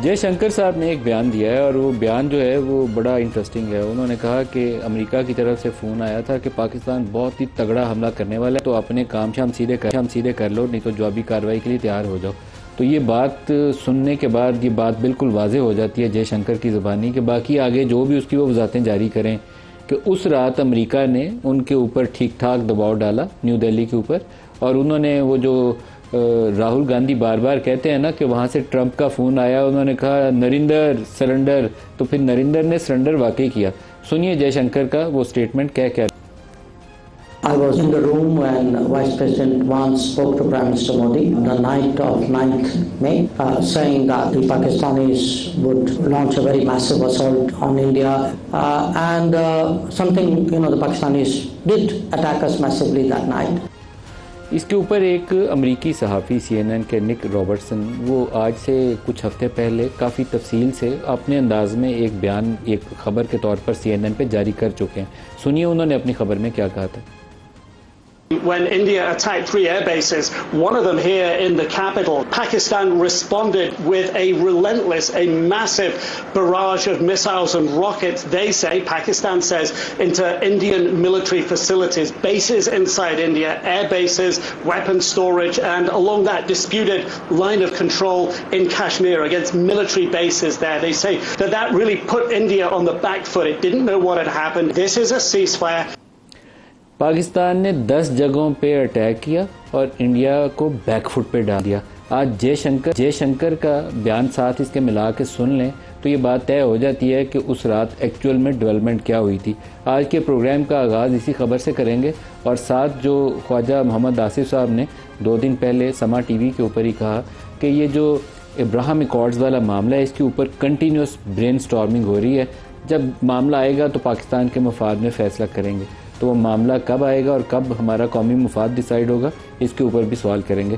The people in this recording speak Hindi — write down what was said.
जयशंकर साहब ने एक बयान दिया है और वो बयान जो है वो बड़ा इंटरेस्टिंग है। उन्होंने कहा कि अमेरिका की तरफ से फ़ोन आया था कि पाकिस्तान बहुत ही तगड़ा हमला करने वाला है, तो अपने काम शाम सीधे कर लो, नहीं तो जवाबी कार्रवाई के लिए तैयार हो जाओ। तो ये बात सुनने के बाद ये बात बिल्कुल वाज़ेह हो जाती है जयशंकर की ज़बानी कि बाकी आगे जो भी उसकी वो वज़ाहतें जारी करें कि उस रात अमेरिका ने उनके ऊपर ठीक ठाक दबाव डाला न्यू दिल्ली के ऊपर। और उन्होंने वो जो राहुल गांधी बार बार कहते हैं ना कि वहाँ से ट्रंप का फ़ोन आया, उन्होंने कहा नरिंदर सरेंडर, तो फिर नरिंदर ने सरेंडर वाकई किया। सुनिए जयशंकर का वो स्टेटमेंट क्या I was in the room when Vice President Vance spoke to Prime Minister Modi on the night of 9th May, saying that the Pakistanis would launch a very massive assault on India, and something, the Pakistanis did attack us massively that night. इसके ऊपर एक अमेरिकी सहाफ़ी CNN के निक रॉबर्टसन वो आज से कुछ हफ्ते पहले काफ़ी तफसील से अपने अंदाज में एक बयान एक ख़बर के तौर पर CNN पे जारी कर चुके हैं। सुनिए उन्होंने अपनी ख़बर में क्या कहा था। When India attacked 3 air bases, one of them here in the capital, Pakistan responded with a relentless, a massive barrage of missiles and rockets, they say, Pakistan says, into Indian military facilities, bases inside India, air bases, weapons storage, and along that disputed line of control in Kashmir against military bases there. They say that really put India on the back foot. It didn't know what had happened. This is a ceasefire. Pakistan ने 10 जगहों पे अटैक किया और इंडिया को बैकफुट पे डाल दिया। आज जयशंकर का बयान साथ इसके मिला के सुन लें तो ये बात तय हो जाती है कि उस रात एक्चुअल में डेवलपमेंट क्या हुई थी। आज के प्रोग्राम का आगाज़ इसी खबर से करेंगे और साथ जो ख्वाजा मोहम्मद आसिफ साहब ने 2 दिन पहले समा TV के ऊपर ही कहा कि ये जो इब्राहिम अकॉर्ड्स वाला मामला है इसके ऊपर कंटिन्यूस ब्रेन स्टॉर्मिंग हो रही है। जब मामला आएगा तो पाकिस्तान के मफाद में फ़ैसला करेंगे, तो वो मामला कब आएगा और कब हमारा कौमी मुफाद डिसाइड होगा इसके ऊपर भी सवाल करेंगे।